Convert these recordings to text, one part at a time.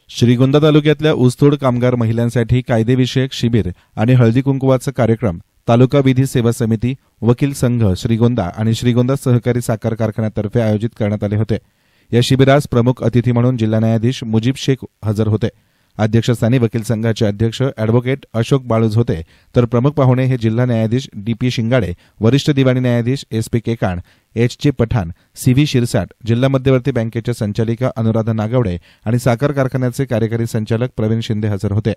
श्रीगोंदा तालुक्यातल्या ऊसतोड कामगार महिलांसाठी कायदेविषयक शिबिर आणि हळदी कुंकवाचा कार्यक्रम तालुका विधी सेवा समिती, वकील संघ श्रीगोंदा आणि श्रीगोंदा सहकारी साखर कारखान्यातर्फे आयोजित करण्यात आले होते। या शिबिरास प्रमुख अतिथी म्हणून जिल्हा न्यायाधीश मुजीब शेख हजर होते। अध्यक्षस्थानी वकील संघाचे अध्यक्ष अॅडव्होकेट अशोक बाळूज होते, तर प्रमुख पाहुणे हे जिल्हा न्यायाधीश डी.पी. शिंगाडे, वरिष्ठ दिवाणी न्यायाधीश एस.पी. केकाण, एच.जे. पठाण, सी.व्ही. शिरसाट, जिल्हा मध्यवर्ती बँकेच्या संचालिका अनुराधा नागवडे आणि साखर कारखान्याचे कार्यकारी संचालक प्रवीण शिंदे हजर होते।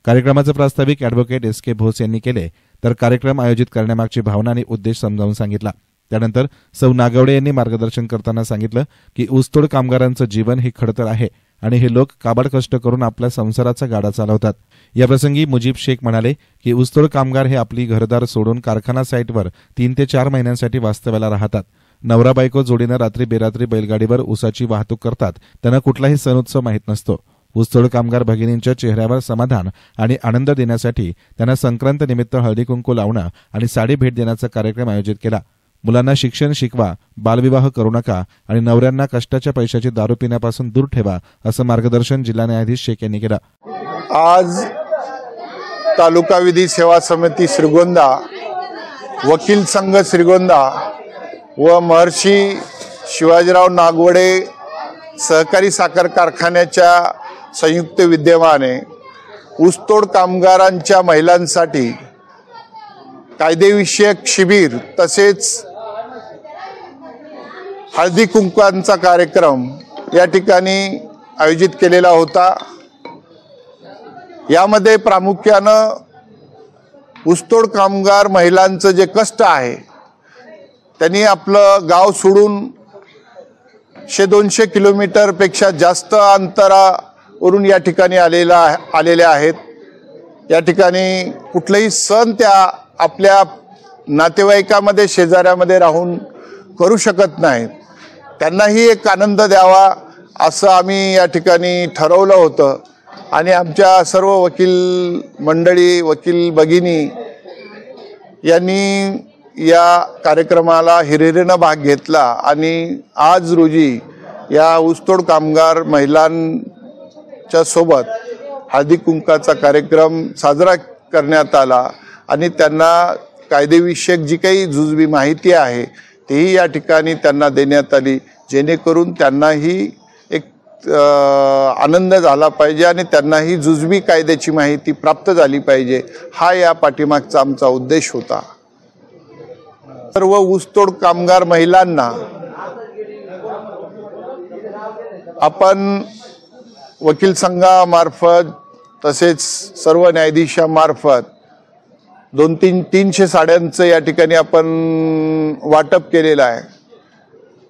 कार्यक्रमाचे प्रास्ताविक अॅडव्होकेट एस.के. भोस यांनी केले, तर कार्यक्रम आयोजित करण्यामागची भावना आणि उद्देश समजावून सांगितला। त्यानंतर सौ नागवडे यांनी मार्गदर्शन करताना सांगितलं की ऊसतोड कामगारांचं जीवन हे खडतर आहे आणि हे लोक काबाड कष्ट करून आपल्या संसाराचा गाडा चालवतात। याप्रसंगी मुजीब शेख म्हणाले की ऊसतोड कामगार हे आपली घरदार सोडून कारखाना साईटवर 3 ते 4 महिन्यांसाठी वास्तव्याला राहतात। नवरा बायको जोडीनं रात्री बेरात्री बैलगाडीवर ऊसाची वाहतूक करतात। त्यांना कुठलाही सण उत्सव माहीत नसतो। ऊसतोड कामगार भगिनींच्या चेहऱ्यावर समाधान आणि आनंद देण्यासाठी त्यांना संक्रांत निमित्त हळदी कुंकू लावणं आणि साडी भेट देण्याचा कार्यक्रम आयोजित केला। मुलांना शिक्षण शिकवा, बालविवाह करू नका आणि नवऱ्यांना कष्टाच्या पैशाची दारू पिण्यापासून दूर ठेवा, असं मार्गदर्शन जिल्हा न्यायाधीश शेख यांनी केलं। आज तालुका विधी सेवा समिती श्रीगोंदा, वकील संघ श्रीगोंदा व महर्षी शिवाजीराव नागवडे सहकारी साखर कारखान्याच्या संयुक्त विद्यमाने ऊसतोड कामगारांच्या महिलांसाठी कायदेविषयक शिबिर तसेच हळदी कुंकवाचा कार्यक्रम या ठिकाणी आयोजित केलेला होता। यामध्ये प्रामुख्यानं ऊसतोड कामगार महिलांचं जे कष्ट आहे, त्यांनी आपलं गाव सोडून 100-200 किलोमीटरपेक्षा जास्त अंतरावरून या ठिकाणी आलेले आहेत। या ठिकाणी कुठलेही सण त्या आपल्या नातेवाईकामध्ये शेजाऱ्यामध्ये राहून करू शकत नाहीत। त्यांनाही एक आनंद द्यावा असं आम्ही या ठिकाणी ठरवलं होतं आणि आमच्या सर्व वकील मंडळी, वकील भगिनी यांनी या कार्यक्रमाला हिरिरीनं भाग घेतला आणि आज रोजी या ऊसतोड कामगार महिलांच्या सोबत हळदी कुंकाचा कार्यक्रम साजरा करण्यात आला आणि त्यांना कायदेविषयक जी काही जुजबी माहिती आहे तेही या ठिकाणी त्यांना देण्यात आली, जेणेकरून त्यांनाही एक आनंद झाला पाहिजे आणि त्यांनाही जुजबी कायद्याची माहिती प्राप्त झाली पाहिजे, हा या पाठीमागचा आमचा उद्देश होता। सर्व ऊसतोड कामगार महिलांना आपण वकील संघामार्फत तसेच सर्व न्यायाधीशामार्फत 200-300 साड्यांचं या ठिकाणी आपण वाटप केलेलं आहे,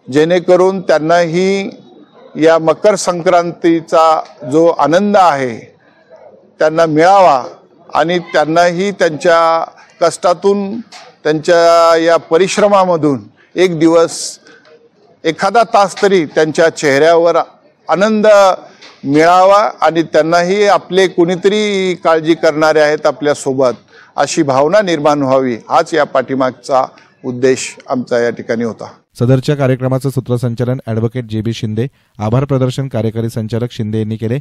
जेणेकरून त्यांनाही या मकर संक्रांतीचा जो आनंद आहे त्यांना मिळावा आणि त्यांनाही त्यांच्या कष्टातून, त्यांच्या या परिश्रमामधून एक दिवस, एखादा तास तरी त्यांच्या चेहऱ्यावर आनंद मिळावा आणि त्यांनाही आपले कोणीतरी काळजी करणारे आहेत आपल्या सोबत, अशी भावना निर्माण व्हावी, हाच या पाठीमागचा उद्देश आमचा या ठिकाणी होता। सदरच्या कार्यक्रमाचं सूत्रसंचालन अॅडव्होकेट जे.बी. शिंदे, आभार प्रदर्शन कार्यकारी संचालक शिंदे यांनी केले,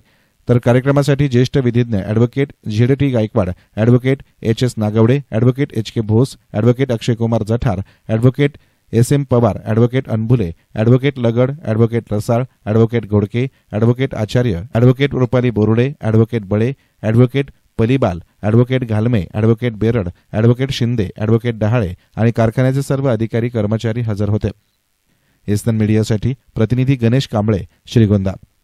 तर कार्यक्रमासाठी ज्येष्ठ विधिज्ञ advocate Z T. Gaikwad, advocate H S. Nagawade, advocate H K. Bhos, advocate Akshay Kumar Jathar, advocate S M. Pawar, advocate Anbhule, advocate Lagad, advocate Rasal, advocate Ghodke, advocate Acharya, advocate Rupali Borude, advocate Bale, advocate Palibal, advocate Ghalme, advocate Berad, advocate Shinde, advocate Dahale आणि कारखान्याचे सर्व अधिकारी कर्मचारी हजर होते। एसन मीडियासाठी प्रतिनिधी गणेश कांबळे, श्रीगोंदा।